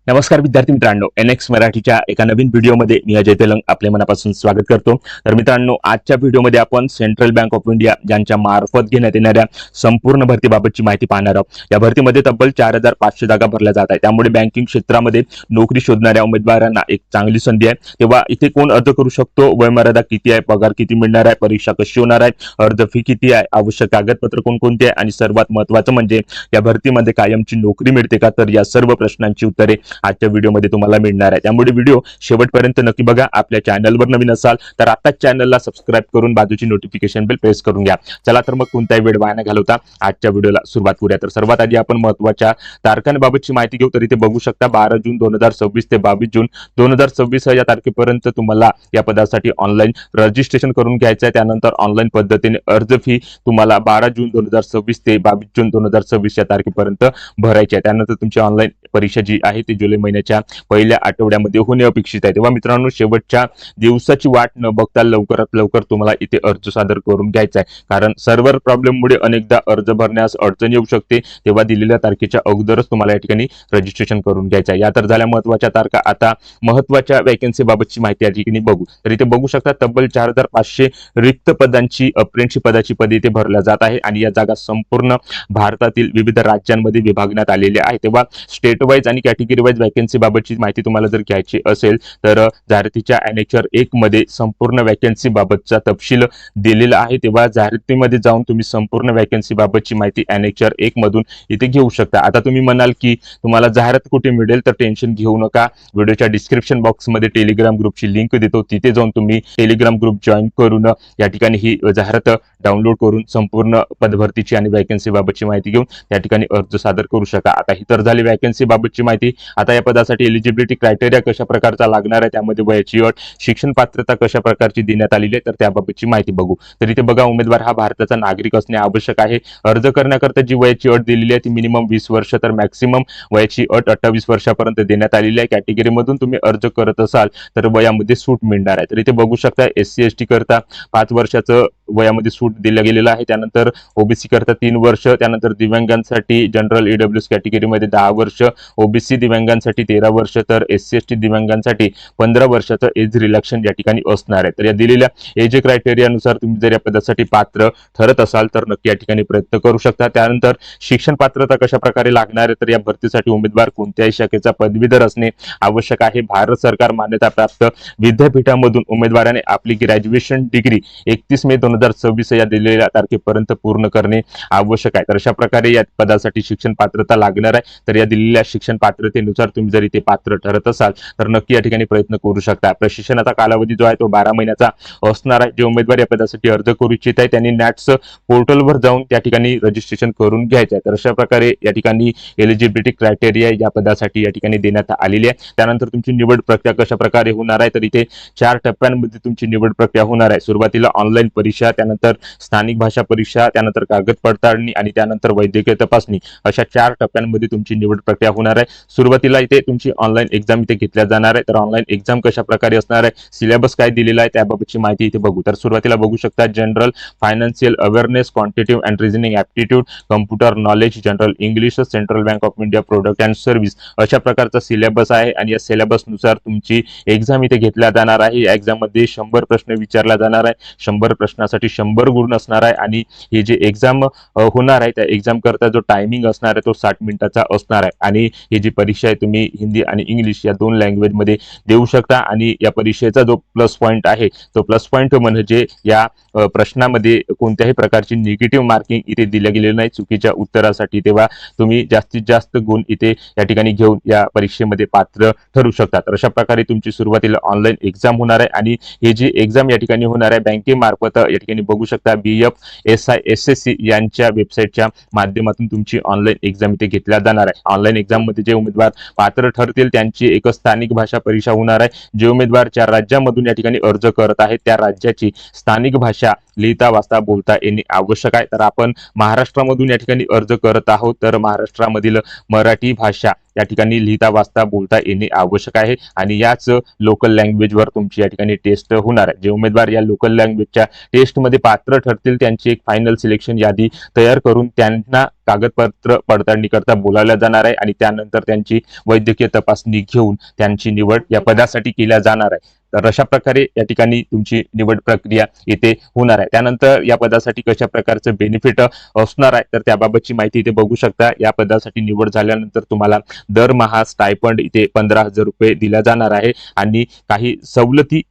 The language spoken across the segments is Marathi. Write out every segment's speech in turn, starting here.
नमस्कार विद्यार्थी मित्रांनो, NX मराठीच्या एका नवीन व्हिडिओमध्ये मी अजय तेलंग आपले मनापासून स्वागत करतो। तर मित्रांनो, आजच्या व्हिडिओमध्ये आपण सेंट्रल बँक ऑफ इंडिया यांच्या मार्फत घेण्यात येणाऱ्या संपूर्ण भरतीबाबतची माहिती पाहणार आहोत। या भरतीमध्ये तब्बल 4500 जागा भरल्या जात आहेत। त्यामुळे बँकिंग क्षेत्रामध्ये नोकरी शोधणाऱ्या उमेदवारांना एक चांगली संधी आहे। तेव्हा इथे कोण अर्ज करू शकतो, वयमर्यादा किती आहे, पगार किती मिळणार आहे, परीक्षा कशी होणार आहे, अर्ज फी किती आहे, आवश्यक कागदपत्र कोणकोणती आहे आणि सर्वात महत्त्वाचं म्हणजे या भरतीमध्ये कायमची नोकरी मिळते का, तर या सर्व प्रश्नांची उत्तरे आजच्या व्हिडिओमध्ये तुम्हाला मिळणार आहे। त्यामुळे व्हिडिओ शेवटपर्यंत नक्की बघा। आपल्या चॅनलवर नवीन असाल तर आताच चॅनलला सबस्क्राइब करून बाजूची नोटिफिकेशन बेल प्रेस करून घ्या। चला तर मग कोणताही वेळ वाया न घालवता आजच्या व्हिडिओला सुरुवात करूया। तर सर्वात आधी आपण महत्त्वाच्या तारखांबाबतची माहिती घेऊ। तर इथे बघू शकता 12 जून 2026 ते 22 जून 2026 या तारखेपर्यंत तुम्हाला या पदासाठी ऑनलाईन रजिस्ट्रेशन करून घ्यायचं आहे। त्यानंतर ऑनलाईन पद्धतीने अर्ज फी तुम्हाला 12 जून 2026 ते 22 जून 2026 या तारखेपर्यंत भरायची आहे। त्यानंतर तुमची ऑनलाईन परीक्षा जी आहे ती जुलै महिन्याच्या पहिल्या आठवड्यामध्ये होणे अपेक्षित आहे। तेव्हा मित्रांनो, शेवटच्या दिवसाची वाट न बघता लवकरात लवकर तुम्हाला इथे अर्ज सादर करून घ्यायचा आहे, कारण सर्व्हर प्रॉब्लेममुळे अनेकदा अर्ज भरण्यास अडचण येऊ शकते। तेव्हा दिलेल्या तारखेच्या अगोदरच तुम्हाला या ठिकाणी रजिस्ट्रेशन करून घ्यायचं आहे। या तर झाल्या महत्त्वाच्या तारखा। आता महत्त्वाच्या वॅकन्सी बाबतची माहिती या ठिकाणी बघू। तर इथे बघू शकता तब्बल 4500 रिक्त पदांची अप्रेंटिस पदाची पदे इथे भरल्या जात आहे आणि या जागा संपूर्ण भारतातील विविध राज्यांमध्ये विभागण्यात आलेल्या आहेत। तेव्हा स्टेट वाईज आणि कॅटेगरी वाईज वॅकन्सी बाबतची माहिती तुम्हाला जर घ्यायची असेल तर जाहिरातीच्या ॲनेक्चर 1 मध्ये संपूर्ण वॅकन्सी बाबतचा तपशील दिलेला आहे। तेव्हा जाहिरातीमध्ये जाऊन तुम्ही संपूर्ण वॅकन्सी बाबतची माहिती ॲनेक्चर 1 मधून इथे घेऊ शकता। आता तुम्ही म्हणाल की तुम्हाला जाहिरात कुठे मिळेल, तर टेन्शन घेऊ नका। व्हिडिओच्या डिस्क्रिप्शन बॉक्समध्ये टेलिग्राम ग्रुपची लिंक देतो, तिथे जाऊन तुम्ही टेलिग्राम ग्रुप जॉईन करून या ठिकाणी ही जाहिरात डाउनलोड करून संपूर्ण पदभरतीची आणि वॅकन्सी बाबतची माहिती घेऊन त्या ठिकाणी अर्ज सादर करू शका। आता ही तर झाली वॅकन्सी बाबतची माहिती। आता या पदासाठी एलिजिबिलिटी क्रायटेरिया कशा प्रकारचा लागणार आहे, त्यामध्ये वयाची अट, शिक्षण पात्रता कशा प्रकारची देण्यात आलेली आहे, तर त्याबाबतची माहिती बघू। तर इथे बघा, उमेदवार हा भारताचा नागरिक असणे आवश्यक आहे। अर्ज करण्याकरता जी वयाची अट दिलेली आहे ती मिनिमम 20 वर्ष तर मॅक्सिमम वयाची अट 28 वर्षापर्यंत देण्यात आलेली आहे। कॅटेगरीमधून तुम्ही अर्ज करत असाल तर वयामध्ये सूट मिळणार आहे। तर इथे बघू शकता SC ST करता 5 वर्षाचं वयामध्ये सूट दिलं गेलेलं आहे। त्यानंतर OBC करता 3 वर्ष, त्यानंतर दिव्यांगांसाठी जनरल EWS कॅटेगरीमध्ये 10 वर्ष, OBC दिव्यांगांसाठी 13 वर्ष, तर SC ST दिव्यांगांसाठी 15 वर्षाचं एज रिलॅक्शन या ठिकाणी असणार आहे। तर या दिलेल्या एज क्रायटेरियानुसार तुम्ही जर या पदासाठी पात्र ठरत असाल तर नक्की या ठिकाणी प्रयत्न करू शकता। त्यानंतर शिक्षण पात्रता कशा प्रकारे लागणार आहे, तर या भरतीसाठी उमेदवार कोणत्याही शाखेचा पदवीधर असणे आवश्यक आहे। भारत सरकार मान्यताप्राप्त विद्यापीठामधून उमेदवाराने आपली ग्रॅज्युएशन डिग्री 31 मे 2026 या दिलेल्या तारखेपर्यंत पूर्ण करणे आवश्यक आहे। तर अशा प्रकारे या पदासाठी शिक्षण पात्रता लागणार आहे। तर या दिलेल्या शिक्षण पात्रतेनुसार तुम्ही जर इथे पात्र ठरत असाल तर नक्की या ठिकाणी प्रयत्न करू शकता। प्रशिक्षणाचा कालावधी जो आहे तो 12 महिन्याचा असणार आहे। जे उमेदवार या पदासाठी अर्ज करू इच्छित आहे त्यांनी नॅट्स पोर्टलवर जाऊन त्या ठिकाणी रजिस्ट्रेशन करून घ्यायचे आहे। तर अशा प्रकारे या ठिकाणी एलिजिबिलिटी क्रायटेरिया या पदासाठी या ठिकाणी देण्यात आलेली आहे। त्यानंतर तुमची निवड प्रक्रिया कशा प्रकारे होणार आहे, तर इथे 4 टप्प्यांमध्ये तुमची निवड प्रक्रिया होणार आहे। सुरुवातीला ऑनलाईन परीक्षा, त्यानंतर स्थानिक भाषा परीक्षा, त्यानंतर कागद पडताळणी आणि त्यानंतर वैद्यकीय तपासणी, अशा 4 टप्प्यांमध्ये तुमची निवड प्रक्रिया होणार आहे। सुरुवातीला इथे तुमची ऑनलाईन एक्झाम इथे घेतल्या जाणार आहे। तर ऑनलाईन एक्झाम कशा प्रकारे असणार आहे, सिलेबस काय दिलेला आहे त्याबाबतची माहिती इथे बघू। तर सुरुवातीला बघू शकता general, financial awareness, quantitative and reasoning aptitude, computer knowledge, general English, central bank of India product and service, अशा प्रकारचा सिलेबस आहे आणि या सिलेबसनुसार तुमची एक्झाम इथे घेतल्या जाणार आहे। या एक्झाम मध्ये 100 प्रश्न विचारला जाणार आहे। 100 प्रश्नासाठी 100 गुण असणार आहे आणि हे जे एक्झाम होणार आहे त्या एक्झाम करता जो टायमिंग असणार आहे तो 60 मिनिटाचा असणार आहे। आणि ही जी परीक्षा आहे तुम्ही हिंदी आणि इंग्लिश या 2 लँग्वेज मध्ये देऊ शकता। आणि या परीक्षेचा जो प्लस पॉइंट आहे तो प्लस पॉइंट म्हणजे या प्रश्नामध्ये कोणत्याही प्रकारची निगेटिव्ह मार्किंग इथे दिले गेले नाही चुकीच्या उत्तरासाठी। तेव्हा तुम्ही जास्तीत जास्त गुण इथे या ठिकाणी घेऊन या परीक्षेमध्ये पात्र ठरू शकता। तर अशा प्रकारे तुमची सुरुवातीला ऑनलाईन एक्झाम होणार आहे आणि हे जी एक्झाम या ठिकाणी होणार आहे बँकेमार्फत या ठिकाणी बघू शकता BFSI SSC यांच्या वेबसाईटच्या माध्यमातून तुमची ऑनलाईन एक्झाम इथे घेतल्या जाणार आहे। ऑनलाईन एक्झाम मध्ये जे उमेदवार पात्र ठरतील त्यांची एक स्थानिक भाषा परीक्षा होणार आहे। जे उमेदवार ज्या राज्यामधून या ठिकाणी अर्ज करत आहेत त्या राज्याची स्थानिक भाषा लिहिता वाचता बोलता येणे आवश्यक आहे। तर आपण महाराष्ट्रामधून या ठिकाणी अर्ज करत आहोत, तर महाराष्ट्रामधील मराठी भाषा या ठिकाणी लिहिता वाचता बोलता येणे आवश्यक आहे आणि याच लोकल लँग्वेजवर तुमची या ठिकाणी टेस्ट होणार आहे। जे उमेदवार या लोकल लँग्वेजच्या टेस्टमध्ये पात्र ठरतील त्यांची एक फायनल सिलेक्शन यादी तयार करून त्यांना कागदपत्र पडताळणी करता बोलावलं जाणार आहे आणि त्यानंतर त्यांची वैद्यकीय तपासणी घेऊन त्यांची निवड या पदासाठी केल्या जाणार आहे। तर अशा प्रकारे या ठिकाणी तुमची निवड प्रक्रिया येथे होणार आहे। त्यानंतर या पदासाठी कशा प्रकारचं बेनिफिट असणार आहे तर त्याबाबतची माहिती इथे बघू शकता। या पदासाठी निवड झाल्यानंतर तुम्हाला दरमहा स्टायपंड इथे 15,000 रुपये दिला जाणार आहे आणि काही सवलती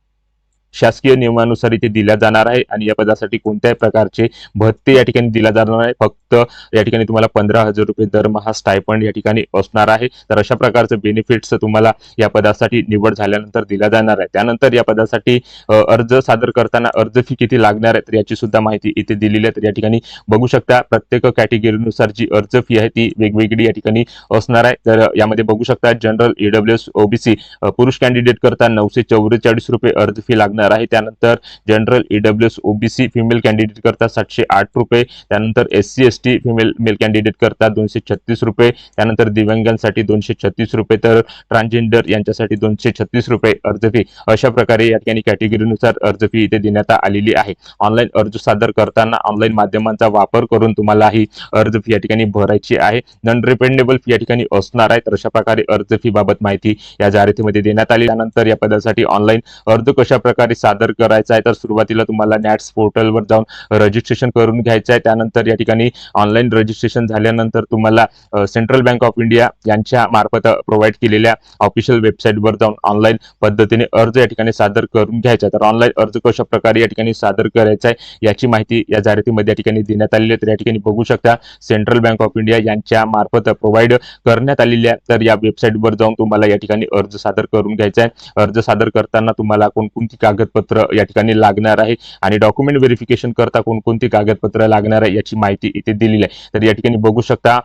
शासकीय नियमानुसार इथे दिल्या जाणार आहे आणि या पदासाठी कोणत्याही प्रकारचे भत्ते या ठिकाणी दिला जाणार आहे। फक्त या ठिकाणी तुम्हाला 15,000 रुपये दरमहा स्टायपंड या ठिकाणी असणार आहे। तर अशा प्रकारचे बेनिफिट्स तुम्हाला या पदासाठी निवड झाल्यानंतर दिला जाणार आहे। त्यानंतर या पदासाठी अर्ज सादर करताना अर्ज फी किती लागणार आहे तर याची सुद्धा माहिती इथे दिलेली आहे। तर या ठिकाणी बघू शकता प्रत्येक कॅटेगरीनुसार जी अर्ज फी आहे ती वेगवेगळी या ठिकाणी असणार आहे। तर यामध्ये बघू शकता जनरल EWS OBC पुरुष कॅन्डिडेट करता 944 रुपये अर्ज फी लागणार आहे। त्यानंतर general EWS OBC female candidate करता 708 रुपये, त्यानंतर SC ST female male candidate करता 236 रुपये, त्यानंतर दिव्यांगांसाठी 236 रुपये, तर ट्रान्सजेंडर यांच्यासाठी 236 रुपये अर्ज फी। अशा प्रकारे या ठिकाणी कॅटेगरीनुसार अर्ज फी इथे देण्यात आलेली आहे। ऑनलाईन अर्ज सादर करताना ऑनलाईन माध्यमांचा वापर करून तुम्हाला ही अर्ज फी या ठिकाणी भरायची आहे। नॉन रिफंडेबल फी या ठिकाणी असणार आहे। तर अशा प्रकारे अर्ज फी बाबत माहिती या जाहिरातीमध्ये देण्यात आली। त्यानंतर या पदासाठी ऑनलाईन अर्ज कशा प्रकारे सादर करायचा आहे तर सुरुवातीला तुम्हाला नॅट्स पोर्टलवर जाऊन रजिस्ट्रेशन करून घ्यायचं आहे। त्यानंतर या ठिकाणी ऑनलाईन रजिस्ट्रेशन झाल्यानंतर तुम्हाला सेंट्रल बँक ऑफ इंडिया यांच्या मार्फत प्रोव्हाइड केलेल्या ऑफिशियल वेबसाईटवर जाऊन ऑनलाईन पद्धतीने अर्ज या ठिकाणी सादर करून घ्यायचा। तर ऑनलाईन अर्ज कशा प्रकारे या ठिकाणी सादर करायचा आहे याची माहिती या जाहिरातीमध्ये या ठिकाणी देण्यात आलेली आहे। तर या ठिकाणी बघू शकता सेंट्रल बँक ऑफ इंडिया यांच्या मार्फत प्रोव्हाइड करण्यात आलेल्या तर या वेबसाईटवर जाऊन तुम्हाला या ठिकाणी अर्ज सादर करून घ्यायचा आहे। अर्ज सादर करताना तुम्हाला कोणकोणती कागदपत्र या ठिकाणी लागणार आहे आणि डॉक्युमेंट व्हेरिफिकेशन करता कोणकोणती कागदपत्र लागणार आहे याची माहिती इथे दिलेली आहे। तर या ठिकाणी बघू शकता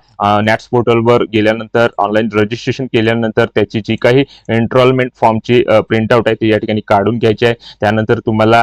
नॅट्स पोर्टलवर गेल्यानंतर ऑनलाईन रजिस्ट्रेशन केल्यानंतर त्याची जी काही एनरोलमेंट फॉर्मची प्रिंटआउट आहे ती या ठिकाणी काढून घ्यायची आहे। त्यानंतर तुम्हाला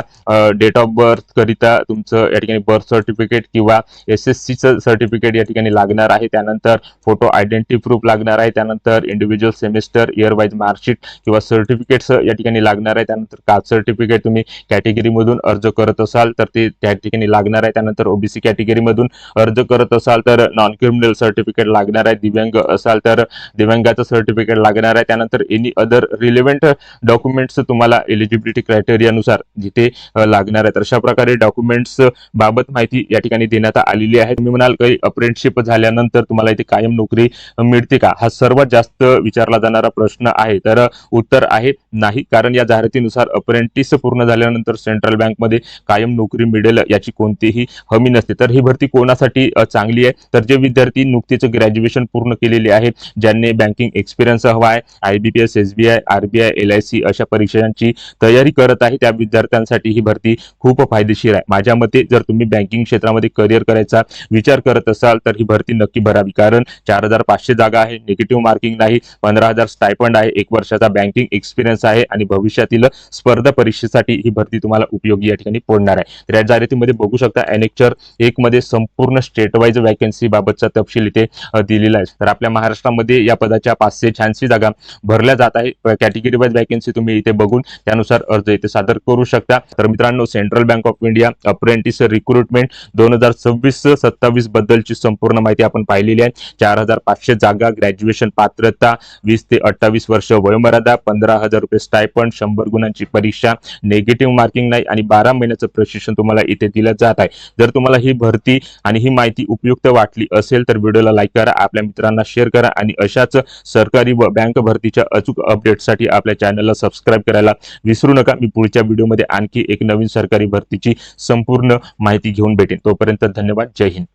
डेट ऑफ बर्थ करिता तुमचं या ठिकाणी बर्थ सर्टिफिकेट किंवा SSC चं सर्टिफिकेट या ठिकाणी लागणार आहे। त्यानंतर फोटो आयडेंटिटी प्रूफ लागणार आहे। त्यानंतर individual semester year wise marksheet किंवा सर्टिफिकेट्स या ठिकाणी लागणार आहे। त्यानंतर कास्ट सर्टिफिकेट तुम्ही कॅटेगरी मधून अर्ज करत असाल तर ते त्या ठिकाणी लागणार आहे। त्यानंतर OBC कॅटेगरी मधून अर्ज करत असाल तर नॉन क्रिमिनल सर्टिफिकेट लागणार आहे। दिव्यांग असाल तर दिव्यांगाचं सर्टिफिकेट लागणार आहे। त्यानंतर एनी अदर रिलेव्हंट डॉक्युमेंट्स तुम्हाला एलिजिबिलिटी क्रायटेरियानुसार जिथे लागणार आहे। तर अशा प्रकारे डॉक्युमेंट्स बाबत माहिती या ठिकाणी देण्यात आलेली आहे। तुम्ही म्हणाल काही अप्रेंटिसशिप झाल्यानंतर तुम्हाला इथे कायम नोकरी मिळते का, हा सर्वात जास्त विचारला जाणारा प्रश्न आहे। तर उत्तर आहे नाही, कारण या जाहिरातीनुसार अप्रेंटिस पूर्ण झाल्यानंतर सेंट्रल बँकमध्ये कायम नोकरी मिळेल याची कोणतीही हमी नसते। तर ही भरती कोणासाठी चांगली आहे तर जे विद्यार्थी नुकतेच ग्रॅज्युएशन पूर्ण केलेले आहे, ज्यांनी बँकिंग एक्सपिरियन्स हवा आहे, IBPS SBI RBI LIC अशा परीक्षांची तयारी करत आहे त्या विद्यार्थ्यांसाठी ही भरती खूप फायदेशीर आहे। माझ्या मते जर तुम्ही बँकिंग क्षेत्रामध्ये करिअर करायचा विचार करत असाल तर ही भरती नक्की भरावी, कारण 4,500 जागा आहे, निगेटिव्ह मार्किंग नाही, 15,000 स्टायपंड आहे, 1 वर्षाचा बँकिंग एक्सपिरियन्स आहे आणि भविष्यातील स्पर्धा परीक्षेसाठी ही भरती तुम्हाला उपयोगी या ठिकाणी पडणार आहे। तर या जाहिरातीमध्ये बघू शकता एनेक्चर 1 मध्ये संपूर्ण स्टेट वाईज वॅकन्सी बाबतचा तपशील इथे दिलेला आहे। तर आपल्या महाराष्ट्रामध्ये या पदाच्या 586 जागा भरल्या जात आहे। कॅटेगरी वाईज वॅकन्सी तुम्ही इथे बघून त्यानुसार अर्ज इथे सादर करू शकता। तर मित्रांनो, central bank of India apprentice recruitment 2026-27 बद्दलची संपूर्ण माहिती आपण पाहिलेली आहे। 4,500 जागा, ग्रॅज्युएशन पात्रता, 20 ते 28 वर्ष वयोमर्यादा, 15,000 रुपये स्टायपंड, 100 गुणांची परीक्षा, नेगेटिव्ह मार्किंग नाही आणि 12 महिन्याचं प्रशिक्षण तुम्हाला इथे दिलं जात आहे। जर तुम्हाला ही भरती आणि ही माहिती उपयुक्त वाटली असेल तर व्हिडिओला लाईक करा, आपल्या मित्रांना शेअर करा आणि अशाच सरकारी व बँक भरतीच्या अचूक अपडेटसाठी आपल्या चॅनलला सबस्क्राईब करायला विसरू नका। मी पुढच्या व्हिडिओमध्ये आणखी एक नवीन सरकारी भरतीची संपूर्ण माहिती घेऊन भेटेन। तोपर्यंत धन्यवाद, जय हिंद।